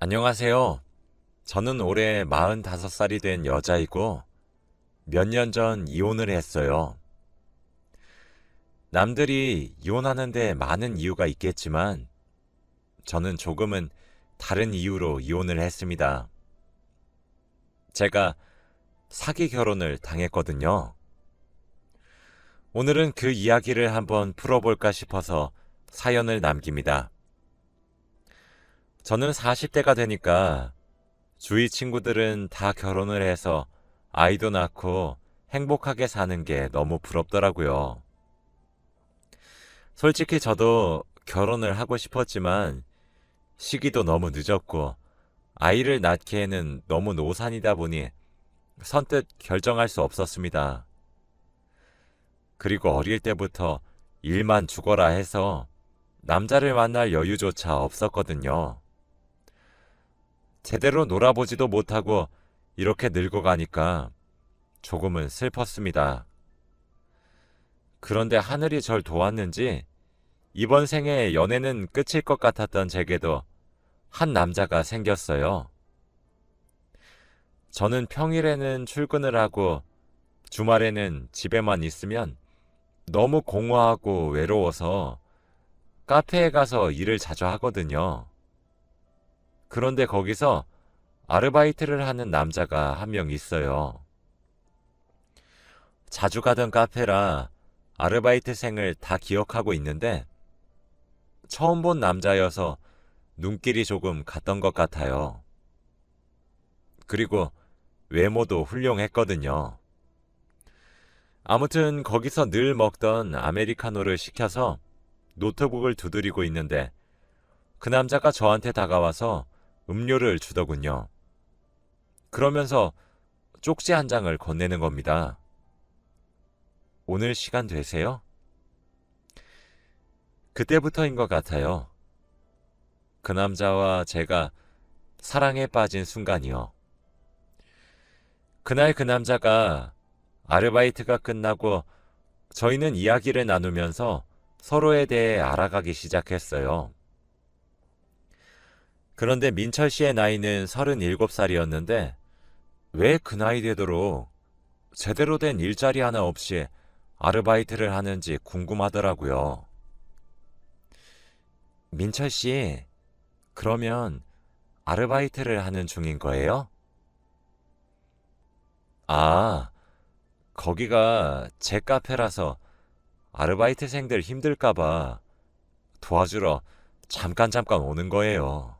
안녕하세요. 저는 올해 45살이 된 여자이고 몇 년 전 이혼을 했어요. 남들이 이혼하는데 많은 이유가 있겠지만 저는 조금은 다른 이유로 이혼을 했습니다. 제가 사기 결혼을 당했거든요. 오늘은 그 이야기를 한번 풀어볼까 싶어서 사연을 남깁니다. 저는 40대가 되니까 주위 친구들은 다 결혼을 해서 아이도 낳고 행복하게 사는 게 너무 부럽더라고요. 솔직히 저도 결혼을 하고 싶었지만 시기도 너무 늦었고 아이를 낳기에는 너무 노산이다 보니 선뜻 결정할 수 없었습니다. 그리고 어릴 때부터 일만 죽어라 해서 남자를 만날 여유조차 없었거든요. 제대로 놀아보지도 못하고 이렇게 늙어가니까 조금은 슬펐습니다. 그런데 하늘이 절 도왔는지 이번 생에 연애는 끝일 것 같았던 제게도 한 남자가 생겼어요. 저는 평일에는 출근을 하고 주말에는 집에만 있으면 너무 공허하고 외로워서 카페에 가서 일을 자주 하거든요. 그런데 거기서 아르바이트를 하는 남자가 한 명 있어요. 자주 가던 카페라 아르바이트생을 다 기억하고 있는데 처음 본 남자여서 눈길이 조금 갔던 것 같아요. 그리고 외모도 훌륭했거든요. 아무튼 거기서 늘 먹던 아메리카노를 시켜서 노트북을 두드리고 있는데 그 남자가 저한테 다가와서 음료를 주더군요. 그러면서 쪽지 한 장을 건네는 겁니다. 오늘 시간 되세요? 그때부터인 것 같아요. 그 남자와 제가 사랑에 빠진 순간이요. 그날 그 남자가 아르바이트가 끝나고 저희는 이야기를 나누면서 서로에 대해 알아가기 시작했어요. 그런데 민철 씨의 나이는 37살이었는데 왜 그 나이 되도록 제대로 된 일자리 하나 없이 아르바이트를 하는지 궁금하더라고요. 민철 씨, 그러면 아르바이트를 하는 중인 거예요? 아, 거기가 제 카페라서 아르바이트생들 힘들까봐 도와주러 잠깐 오는 거예요.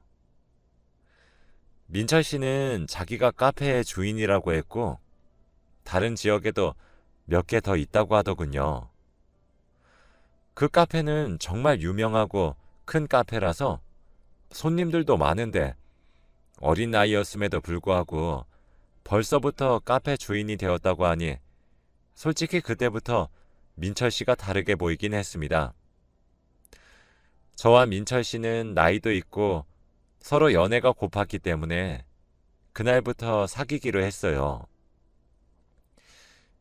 민철 씨는 자기가 카페의 주인이라고 했고, 다른 지역에도 몇 개 더 있다고 하더군요. 그 카페는 정말 유명하고 큰 카페라서 손님들도 많은데 어린 나이였음에도 불구하고 벌써부터 카페 주인이 되었다고 하니 솔직히 그때부터 민철 씨가 다르게 보이긴 했습니다. 저와 민철 씨는 나이도 있고 서로 연애가 고팠기 때문에 그날부터 사귀기로 했어요.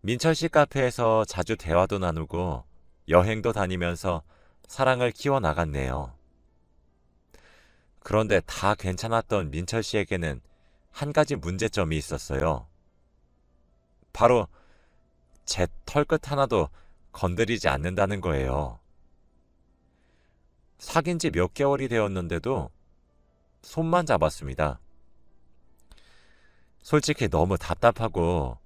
민철 씨 카페에서 자주 대화도 나누고 여행도 다니면서 사랑을 키워나갔네요. 그런데 다 괜찮았던 민철 씨에게는 한 가지 문제점이 있었어요. 바로 제 털끝 하나도 건드리지 않는다는 거예요. 사귄 지 몇 개월이 되었는데도 손만 잡았습니다. 솔직히 너무 답답하고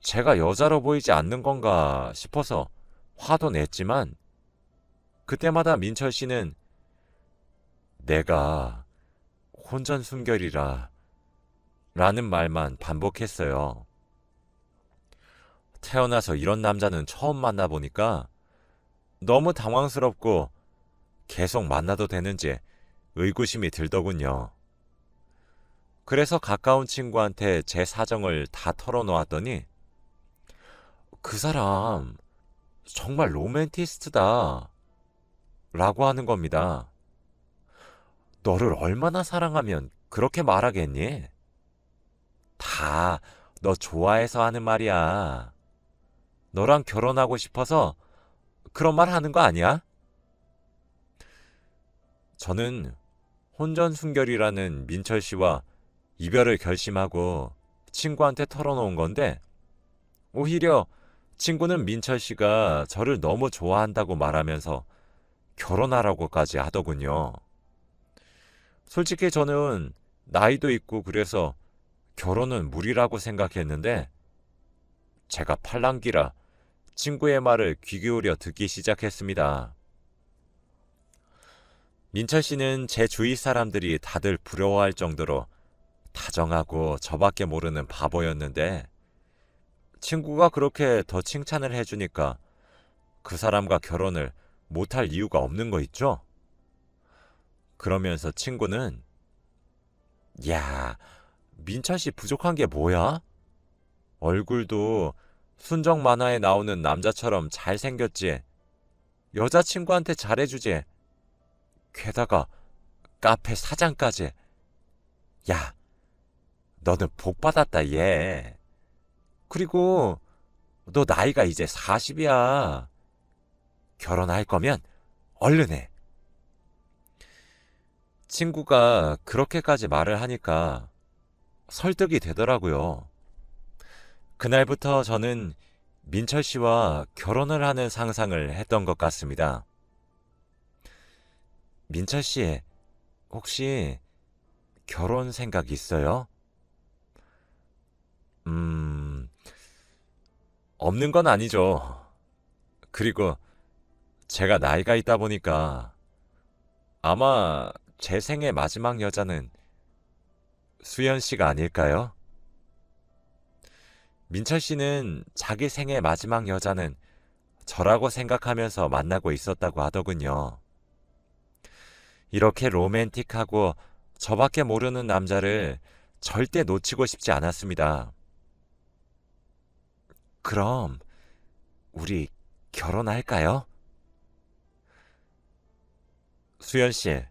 제가 여자로 보이지 않는 건가 싶어서 화도 냈지만 그때마다 민철 씨는 내가 혼전순결이라 라는 말만 반복했어요. 태어나서 이런 남자는 처음 만나보니까 너무 당황스럽고 계속 만나도 되는지 의구심이 들더군요. 그래서 가까운 친구한테 제 사정을 다 털어놓았더니 그 사람 정말 로맨티스트다 라고 하는 겁니다. 너를 얼마나 사랑하면 그렇게 말하겠니? 다 너 좋아해서 하는 말이야. 너랑 결혼하고 싶어서 그런 말 하는 거 아니야? 저는 혼전순결이라는 민철 씨와 이별을 결심하고 친구한테 털어놓은 건데 오히려 친구는 민철 씨가 저를 너무 좋아한다고 말하면서 결혼하라고까지 하더군요. 솔직히 저는 나이도 있고 그래서 결혼은 무리라고 생각했는데 제가 팔랑귀라 친구의 말을 귀 기울여 듣기 시작했습니다. 민철 씨는 제 주위 사람들이 다들 부러워할 정도로 다정하고 저밖에 모르는 바보였는데 친구가 그렇게 더 칭찬을 해주니까 그 사람과 결혼을 못할 이유가 없는 거 있죠? 그러면서 친구는 야, 민철 씨 부족한 게 뭐야? 얼굴도 순정 만화에 나오는 남자처럼 잘생겼지. 여자친구한테 잘해주지. 게다가 카페 사장까지. 야, 너는 복 받았다, 얘. 그리고 너 나이가 이제 40이야. 결혼할 거면 얼른 해. 친구가 그렇게까지 말을 하니까 설득이 되더라고요. 그날부터 저는 민철 씨와 결혼을 하는 상상을 했던 것 같습니다. 민철 씨, 혹시 결혼 생각 있어요? 없는 건 아니죠. 그리고 제가 나이가 있다 보니까 아마 제 생의 마지막 여자는 수연 씨가 아닐까요? 민철 씨는 자기 생의 마지막 여자는 저라고 생각하면서 만나고 있었다고 하더군요. 이렇게 로맨틱하고 저밖에 모르는 남자를 절대 놓치고 싶지 않았습니다. 그럼 우리 결혼할까요? 수연 씨,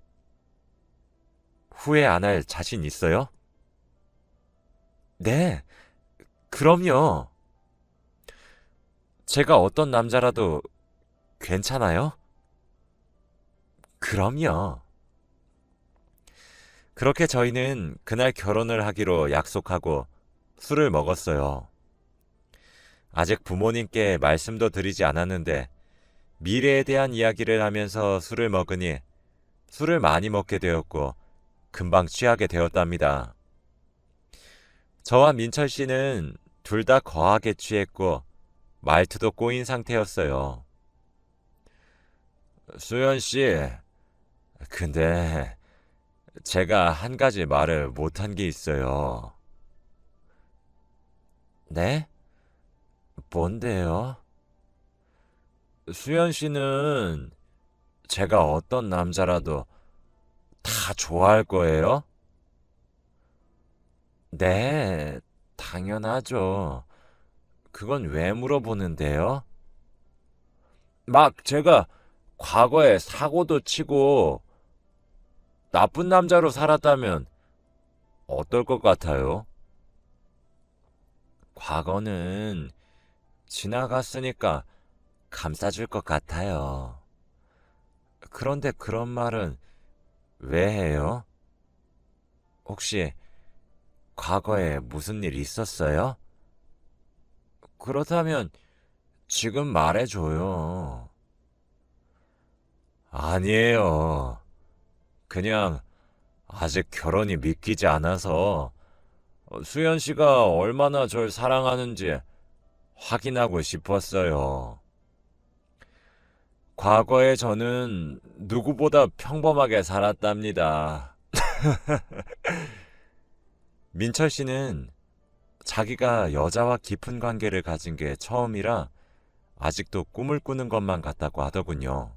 후회 안 할 자신 있어요? 네, 그럼요. 제가 어떤 남자라도 괜찮아요? 그럼요. 그렇게 저희는 그날 결혼을 하기로 약속하고 술을 먹었어요. 아직 부모님께 말씀도 드리지 않았는데 미래에 대한 이야기를 하면서 술을 먹으니 술을 많이 먹게 되었고 금방 취하게 되었답니다. 저와 민철 씨는 둘 다 거하게 취했고 말투도 꼬인 상태였어요. 수연 씨, 근데 제가 한 가지 말을 못한 게 있어요. 네? 뭔데요? 수연 씨는 제가 어떤 남자라도 다 좋아할 거예요? 네, 당연하죠. 그건 왜 물어보는데요? 막 제가 과거에 사고도 치고 나쁜 남자로 살았다면 어떨 것 같아요? 과거는 지나갔으니까 감싸줄 것 같아요. 그런데 그런 말은 왜 해요? 혹시 과거에 무슨 일 있었어요? 그렇다면 지금 말해줘요. 아니에요. 그냥 아직 결혼이 믿기지 않아서 수연 씨가 얼마나 절 사랑하는지 확인하고 싶었어요. 과거에 저는 누구보다 평범하게 살았답니다. 민철 씨는 자기가 여자와 깊은 관계를 가진 게 처음이라 아직도 꿈을 꾸는 것만 같다고 하더군요.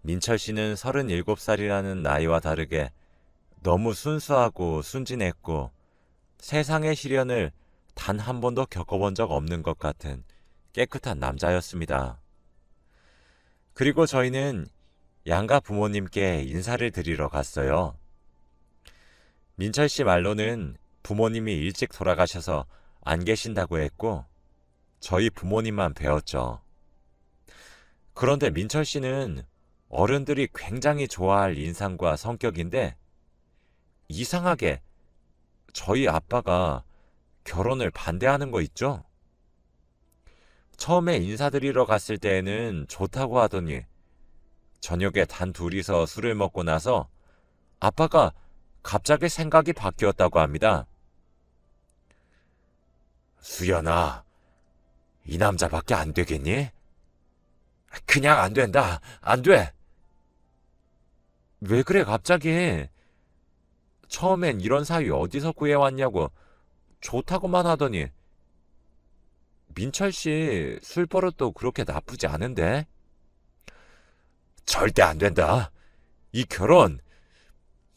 민철 씨는 37살이라는 나이와 다르게 너무 순수하고 순진했고 세상의 시련을 단 한 번도 겪어본 적 없는 것 같은 깨끗한 남자였습니다. 그리고 저희는 양가 부모님께 인사를 드리러 갔어요. 민철 씨 말로는 부모님이 일찍 돌아가셔서 안 계신다고 했고 저희 부모님만 뵈었죠. 그런데 민철 씨는 어른들이 굉장히 좋아할 인상과 성격인데 이상하게 저희 아빠가 결혼을 반대하는 거 있죠? 처음에 인사드리러 갔을 때에는 좋다고 하더니 저녁에 단 둘이서 술을 먹고 나서 아빠가 갑자기 생각이 바뀌었다고 합니다. 수연아, 이 남자밖에 안 되겠니? 그냥 안 된다. 안 돼. 왜 그래 갑자기? 처음엔 이런 사위 어디서 구해왔냐고 좋다고만 하더니 민철 씨 술버릇도 그렇게 나쁘지 않은데? 절대 안 된다. 이 결혼,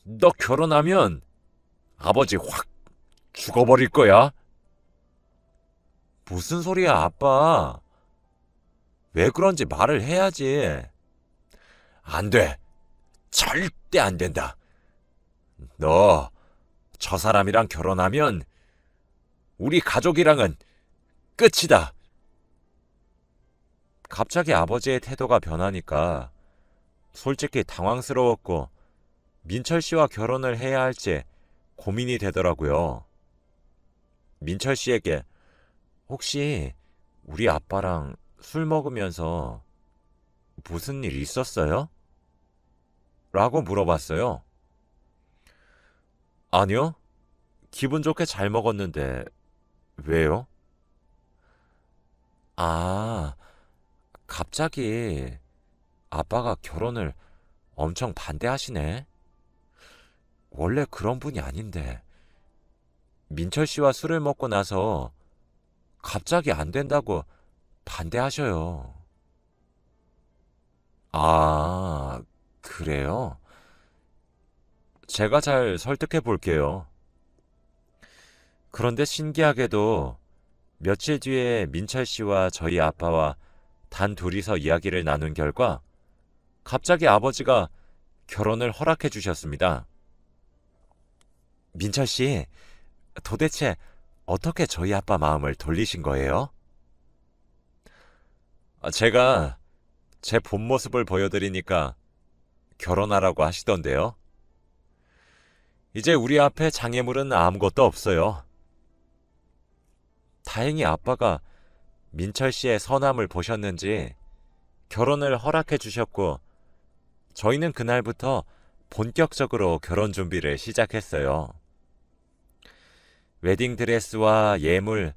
너 결혼하면 아버지 확 죽어버릴 거야. 무슨 소리야, 아빠. 왜 그런지 말을 해야지. 안 돼. 절대 안 된다. 너 저 사람이랑 결혼하면 우리 가족이랑은 끝이다. 갑자기 아버지의 태도가 변하니까 솔직히 당황스러웠고 민철 씨와 결혼을 해야 할지 고민이 되더라고요. 민철 씨에게 혹시 우리 아빠랑 술 먹으면서 무슨 일 있었어요? 라고 물어봤어요. 아니요. 기분 좋게 잘 먹었는데 왜요? 아, 갑자기 아빠가 결혼을 엄청 반대하시네. 원래 그런 분이 아닌데 민철 씨와 술을 먹고 나서 갑자기 안 된다고 반대하셔요. 아, 그래요? 제가 잘 설득해 볼게요. 그런데 신기하게도 며칠 뒤에 민철 씨와 저희 아빠와 단 둘이서 이야기를 나눈 결과 갑자기 아버지가 결혼을 허락해 주셨습니다. 민철 씨, 도대체 어떻게 저희 아빠 마음을 돌리신 거예요? 제가 제 본 모습을 보여드리니까 결혼하라고 하시던데요. 이제 우리 앞에 장애물은 아무것도 없어요. 다행히 아빠가 민철 씨의 선함을 보셨는지 결혼을 허락해 주셨고 저희는 그날부터 본격적으로 결혼 준비를 시작했어요. 웨딩드레스와 예물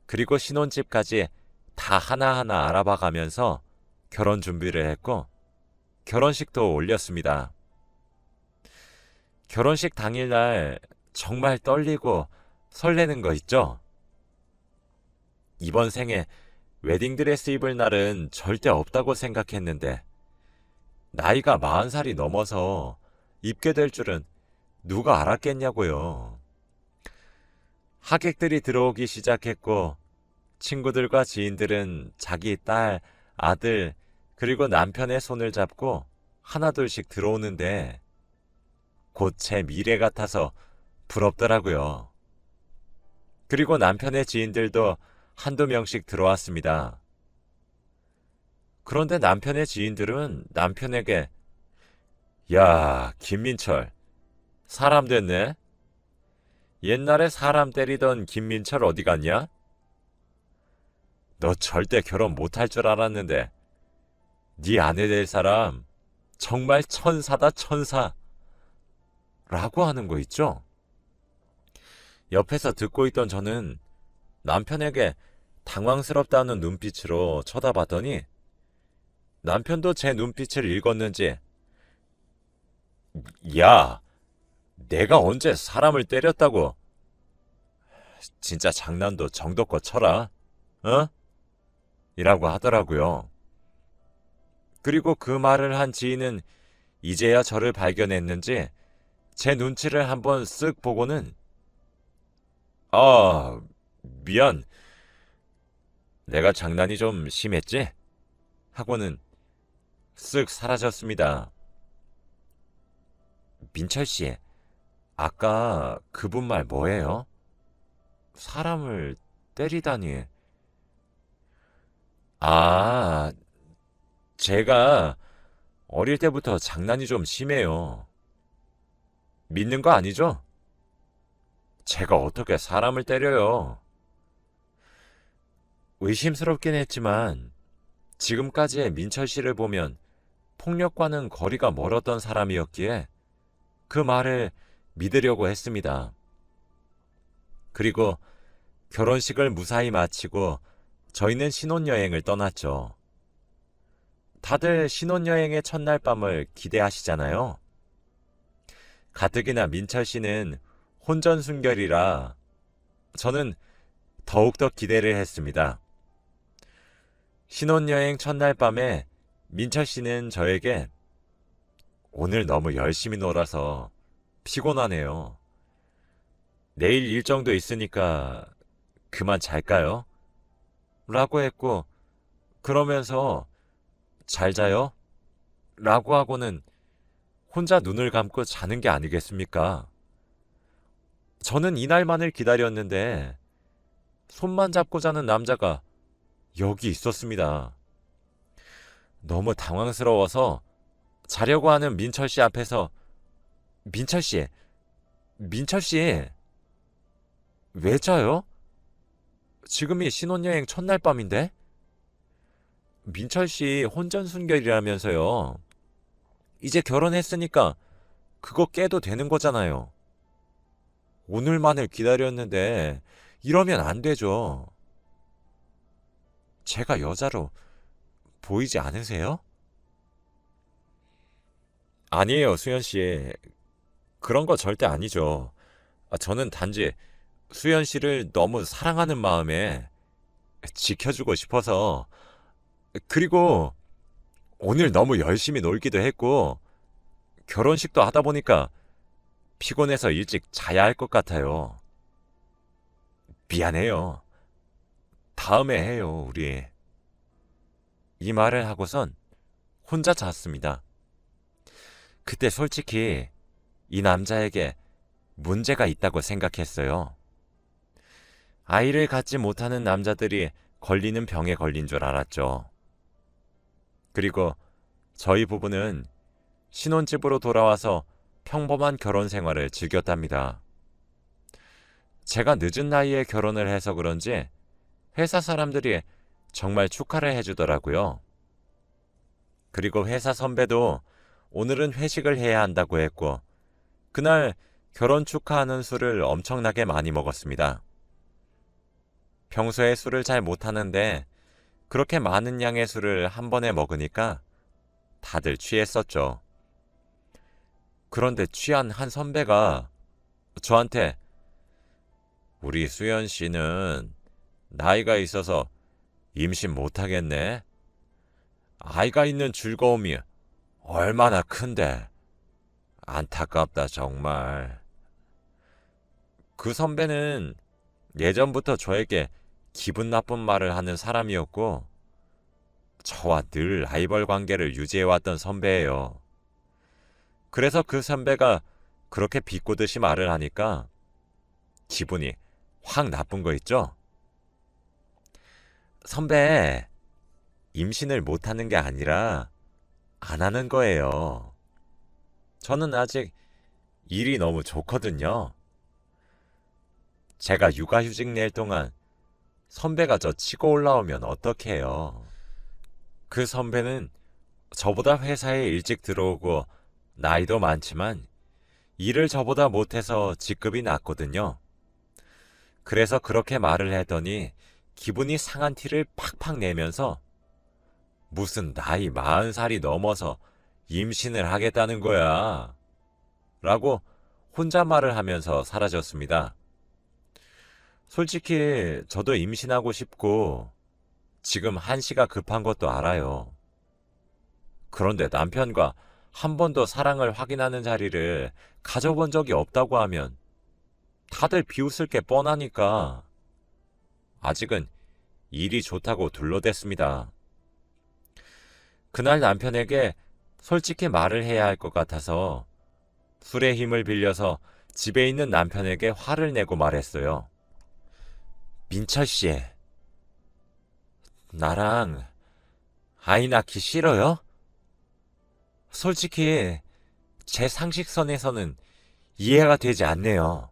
그리고 신혼집까지 다 하나하나 알아봐 가면서 결혼 준비를 했고 결혼식도 올렸습니다. 결혼식 당일날 정말 떨리고 설레는 거 있죠? 이번 생에 웨딩드레스 입을 날은 절대 없다고 생각했는데 나이가 40살이 넘어서 입게 될 줄은 누가 알았겠냐고요. 하객들이 들어오기 시작했고 친구들과 지인들은 자기 딸, 아들, 그리고 남편의 손을 잡고 하나둘씩 들어오는데 곧 제 미래 같아서 부럽더라고요. 그리고 남편의 지인들도 한두 명씩 들어왔습니다. 그런데 남편의 지인들은 남편에게 야, 김민철, 사람 됐네? 옛날에 사람 때리던 김민철 어디 갔냐? 너 절대 결혼 못할 줄 알았는데 네 아내 될 사람 정말 천사다 천사 라고 하는 거 있죠? 옆에서 듣고 있던 저는 남편에게 당황스럽다는 눈빛으로 쳐다봤더니 남편도 제 눈빛을 읽었는지 야, 내가 언제 사람을 때렸다고? 진짜 장난도 정도껏 쳐라. 어? 이라고 하더라고요. 그리고 그 말을 한 지인은 이제야 저를 발견했는지 제 눈치를 한번 쓱 보고는 아, 미안. 내가 장난이 좀 심했지? 하고는 쓱 사라졌습니다. 민철 씨, 아까 그분 말 뭐예요? 사람을 때리다니. 아, 제가 어릴 때부터 장난이 좀 심해요. 믿는 거 아니죠? 제가 어떻게 사람을 때려요? 의심스럽긴 했지만 지금까지의 민철 씨를 보면 폭력과는 거리가 멀었던 사람이었기에 그 말을 믿으려고 했습니다. 그리고 결혼식을 무사히 마치고 저희는 신혼여행을 떠났죠. 다들 신혼여행의 첫날 밤을 기대하시잖아요. 가뜩이나 민철 씨는 혼전순결이라 저는 더욱더 기대를 했습니다. 신혼여행 첫날 밤에 민철 씨는 저에게 오늘 너무 열심히 놀아서 피곤하네요. 내일 일정도 있으니까 그만 잘까요? 라고 했고, 그러면서 잘 자요? 라고 하고는 혼자 눈을 감고 자는 게 아니겠습니까? 저는 이날만을 기다렸는데 손만 잡고 자는 남자가 여기 있었습니다. 너무 당황스러워서 자려고 하는 민철 씨 앞에서 민철 씨, 민철 씨, 왜 자요? 지금이 신혼여행 첫날 밤인데? 민철 씨 혼전순결이라면서요. 이제 결혼했으니까 그거 깨도 되는 거잖아요. 오늘만을 기다렸는데 이러면 안 되죠. 제가 여자로 보이지 않으세요? 아니에요, 수연 씨. 그런 거 절대 아니죠. 저는 단지 수연 씨를 너무 사랑하는 마음에 지켜주고 싶어서, 그리고 오늘 너무 열심히 놀기도 했고 결혼식도 하다 보니까 피곤해서 일찍 자야 할 것 같아요. 미안해요. 다음에 해요, 우리. 이 말을 하고선 혼자 잤습니다. 그때 솔직히 이 남자에게 문제가 있다고 생각했어요. 아이를 갖지 못하는 남자들이 걸리는 병에 걸린 줄 알았죠. 그리고 저희 부부는 신혼집으로 돌아와서 평범한 결혼 생활을 즐겼답니다. 제가 늦은 나이에 결혼을 해서 그런지 회사 사람들이 정말 축하를 해주더라고요. 그리고 회사 선배도 오늘은 회식을 해야 한다고 했고, 그날 결혼 축하하는 술을 엄청나게 많이 먹었습니다. 평소에 술을 잘 못하는데 그렇게 많은 양의 술을 한 번에 먹으니까 다들 취했었죠. 그런데 취한 한 선배가 저한테 우리 수연 씨는 나이가 있어서 임신 못하겠네. 아이가 있는 즐거움이 얼마나 큰데. 안타깝다 정말. 그 선배는 예전부터 저에게 기분 나쁜 말을 하는 사람이었고 저와 늘 라이벌 관계를 유지해왔던 선배예요. 그래서 그 선배가 그렇게 비꼬듯이 말을 하니까 기분이 확 나쁜 거 있죠? 선배, 임신을 못하는 게 아니라 안 하는 거예요. 저는 아직 일이 너무 좋거든요. 제가 육아휴직 낼 동안 선배가 저 치고 올라오면 어떡해요. 그 선배는 저보다 회사에 일찍 들어오고 나이도 많지만 일을 저보다 못해서 직급이 낮거든요. 그래서 그렇게 말을 했더니 기분이 상한 티를 팍팍 내면서 무슨 나이 40살이 넘어서 임신을 하겠다는 거야. 라고 혼잣말을 하면서 사라졌습니다. 솔직히 저도 임신하고 싶고 지금 한시가 급한 것도 알아요. 그런데 남편과 한 번도 사랑을 확인하는 자리를 가져본 적이 없다고 하면 다들 비웃을 게 뻔하니까 아직은 일이 좋다고 둘러댔습니다. 그날 남편에게 솔직히 말을 해야 할 것 같아서 술의 힘을 빌려서 집에 있는 남편에게 화를 내고 말했어요. 민철 씨, 나랑 아이 낳기 싫어요? 솔직히 제 상식선에서는 이해가 되지 않네요.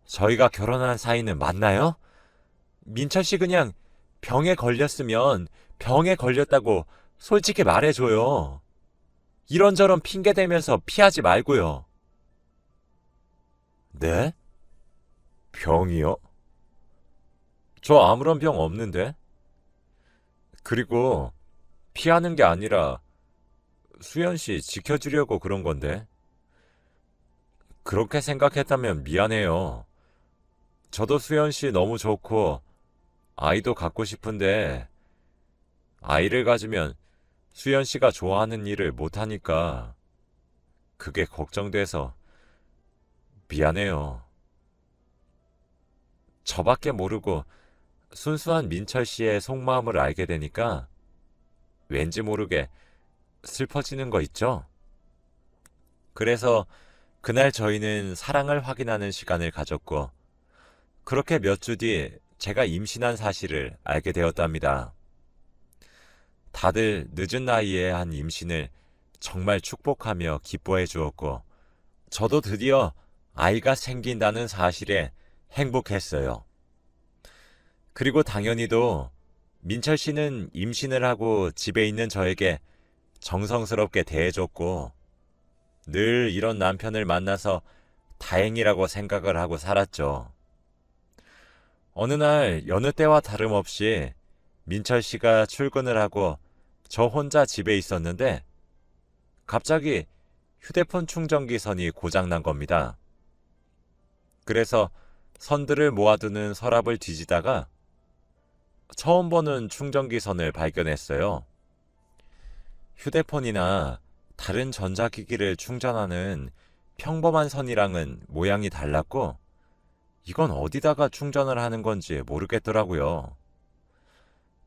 저희가 결혼한 사이는 맞나요? 민철 씨 그냥 병에 걸렸으면 병에 걸렸다고 솔직히 말해줘요. 이런저런 핑계 대면서 피하지 말고요. 네? 병이요? 저 아무런 병 없는데? 그리고 피하는 게 아니라 수연 씨 지켜주려고 그런 건데. 그렇게 생각했다면 미안해요. 저도 수연 씨 너무 좋고 아이도 갖고 싶은데 아이를 가지면 수연 씨가 좋아하는 일을 못하니까 그게 걱정돼서 미안해요. 저밖에 모르고 순수한 민철 씨의 속마음을 알게 되니까 왠지 모르게 슬퍼지는 거 있죠? 그래서 그날 저희는 사랑을 확인하는 시간을 가졌고 그렇게 몇 주 뒤 제가 임신한 사실을 알게 되었답니다. 다들 늦은 나이에 한 임신을 정말 축복하며 기뻐해 주었고 저도 드디어 아이가 생긴다는 사실에 행복했어요. 그리고 당연히도 민철 씨는 임신을 하고 집에 있는 저에게 정성스럽게 대해줬고 늘 이런 남편을 만나서 다행이라고 생각을 하고 살았죠. 어느 날 여느 때와 다름없이 민철 씨가 출근을 하고 저 혼자 집에 있었는데 갑자기 휴대폰 충전기 선이 고장난 겁니다. 그래서 선들을 모아두는 서랍을 뒤지다가 처음 보는 충전기 선을 발견했어요. 휴대폰이나 다른 전자기기를 충전하는 평범한 선이랑은 모양이 달랐고 이건 어디다가 충전을 하는 건지 모르겠더라고요.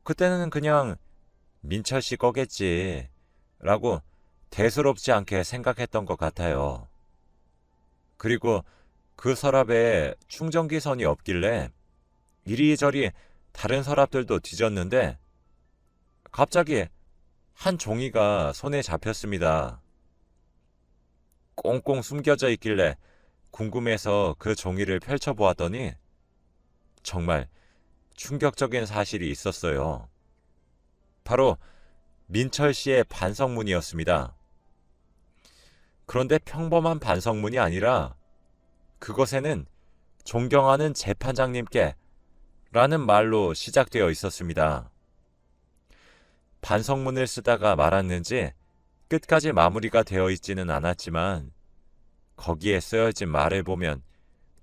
그때는 그냥 민철 씨 거겠지 라고 대수롭지 않게 생각했던 것 같아요. 그리고 그 서랍에 충전기 선이 없길래 이리저리 다른 서랍들도 뒤졌는데 갑자기 한 종이가 손에 잡혔습니다. 꽁꽁 숨겨져 있길래 궁금해서 그 종이를 펼쳐보았더니 정말 충격적인 사실이 있었어요. 바로 민철 씨의 반성문이었습니다. 그런데 평범한 반성문이 아니라 그것에는 존경하는 재판장님께 라는 말로 시작되어 있었습니다. 반성문을 쓰다가 말았는지 끝까지 마무리가 되어 있지는 않았지만 거기에 쓰여진 말을 보면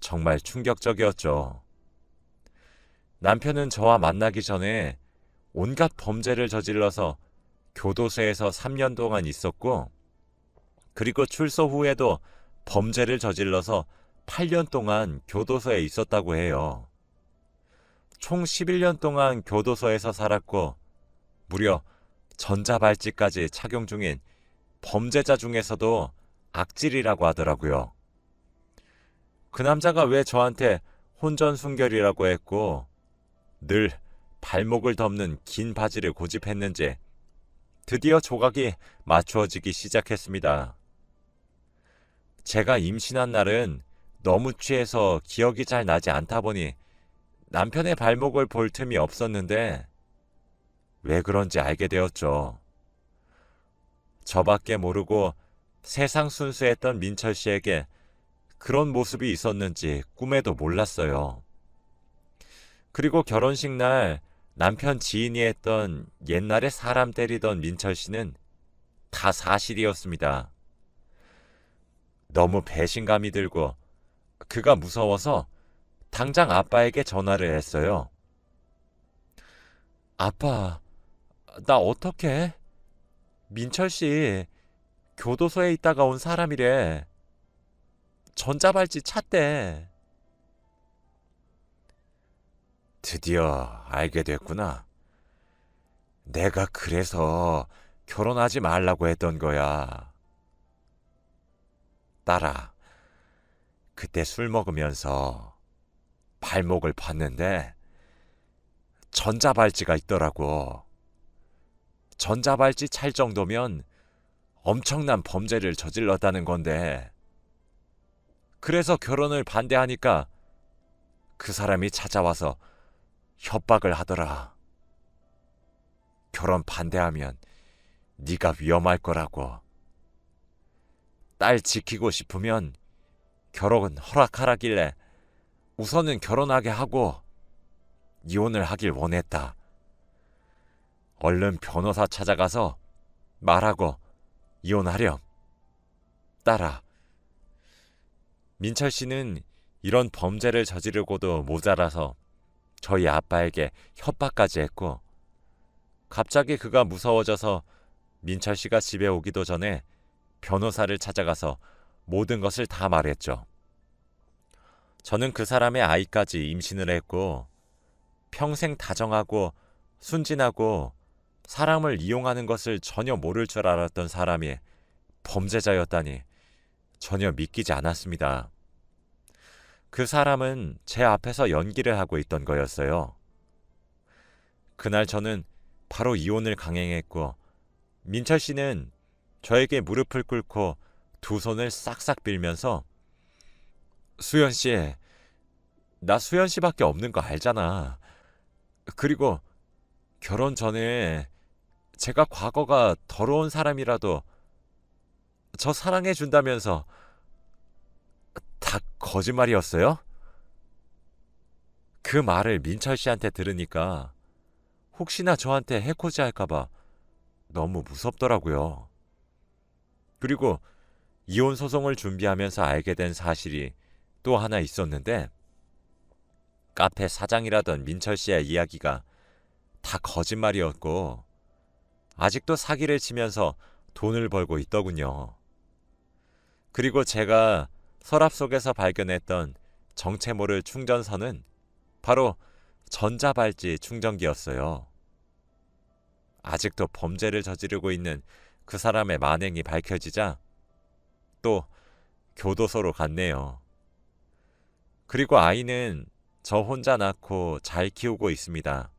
정말 충격적이었죠. 남편은 저와 만나기 전에 온갖 범죄를 저질러서 교도소에서 3년 동안 있었고 그리고 출소 후에도 범죄를 저질러서 8년 동안 교도소에 있었다고 해요. 총 11년 동안 교도소에서 살았고 무려 전자발찌까지 착용 중인 범죄자 중에서도 악질이라고 하더라고요. 그 남자가 왜 저한테 혼전순결이라고 했고 늘 발목을 덮는 긴 바지를 고집했는지 드디어 조각이 맞추어지기 시작했습니다. 제가 임신한 날은 너무 취해서 기억이 잘 나지 않다 보니 남편의 발목을 볼 틈이 없었는데 왜 그런지 알게 되었죠. 저밖에 모르고 세상 순수했던 민철 씨에게 그런 모습이 있었는지 꿈에도 몰랐어요. 그리고 결혼식 날 남편 지인이 했던 옛날에 사람 때리던 민철 씨는 다 사실이었습니다. 너무 배신감이 들고 그가 무서워서 당장 아빠에게 전화를 했어요. 아빠, 나 어떡해? 민철 씨 교도소에 있다가 온 사람이래. 전자발찌 찼대. 드디어 알게 됐구나. 내가 그래서 결혼하지 말라고 했던 거야. 딸아, 그때 술 먹으면서 발목을 봤는데 전자발찌가 있더라고. 전자발찌 찰 정도면 엄청난 범죄를 저질렀다는 건데, 그래서 결혼을 반대하니까 그 사람이 찾아와서 협박을 하더라. 결혼 반대하면 네가 위험할 거라고. 딸 지키고 싶으면 결혼 허락하라길래 우선은 결혼하게 하고 이혼을 하길 원했다. 얼른 변호사 찾아가서 말하고 이혼하렴. 딸아, 민철 씨는 이런 범죄를 저지르고도 모자라서 저희 아빠에게 협박까지 했고, 갑자기 그가 무서워져서 민철 씨가 집에 오기도 전에 변호사를 찾아가서 모든 것을 다 말했죠. 저는 그 사람의 아이까지 임신을 했고, 평생 다정하고 순진하고 사람을 이용하는 것을 전혀 모를 줄 알았던 사람이 범죄자였다니 전혀 믿기지 않았습니다. 그 사람은 제 앞에서 연기를 하고 있던 거였어요. 그날 저는 바로 이혼을 강행했고, 민철 씨는 저에게 무릎을 꿇고 두 손을 싹싹 빌면서 수연 씨, 나 수연 씨밖에 없는 거 알잖아. 그리고 결혼 전에 제가 과거가 더러운 사람이라도 저 사랑해 준다면서 다 거짓말이었어요? 그 말을 민철 씨한테 들으니까 혹시나 저한테 해코지 할까봐 너무 무섭더라고요. 그리고 이혼 소송을 준비하면서 알게 된 사실이 또 하나 있었는데, 카페 사장이라던 민철 씨의 이야기가 다 거짓말이었고 아직도 사기를 치면서 돈을 벌고 있더군요. 그리고 제가 서랍 속에서 발견했던 정체 모를 충전선은 바로 전자발찌 충전기였어요. 아직도 범죄를 저지르고 있는 그 사람의 만행이 밝혀지자 또 교도소로 갔네요. 그리고 아이는 저 혼자 낳고 잘 키우고 있습니다.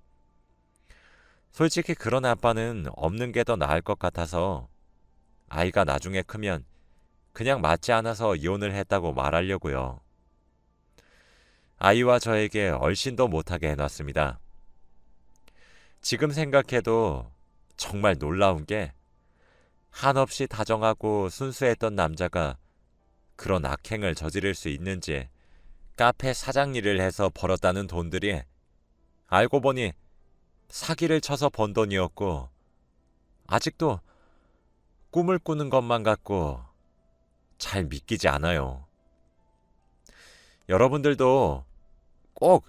솔직히 그런 아빠는 없는 게 더 나을 것 같아서 아이가 나중에 크면 그냥 맞지 않아서 이혼을 했다고 말하려고요. 아이와 저에게 얼씬도 못하게 해놨습니다. 지금 생각해도 정말 놀라운 게, 한없이 다정하고 순수했던 남자가 그런 악행을 저지를 수 있는지, 카페 사장 일을 해서 벌었다는 돈들이 알고 보니 사기를 쳐서 번 돈이었고, 아직도 꿈을 꾸는 것만 같고 잘 믿기지 않아요. 여러분들도 꼭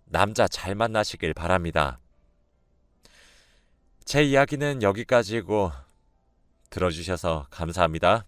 남자 잘 만나시길 바랍니다. 제 이야기는 여기까지고 들어주셔서 감사합니다.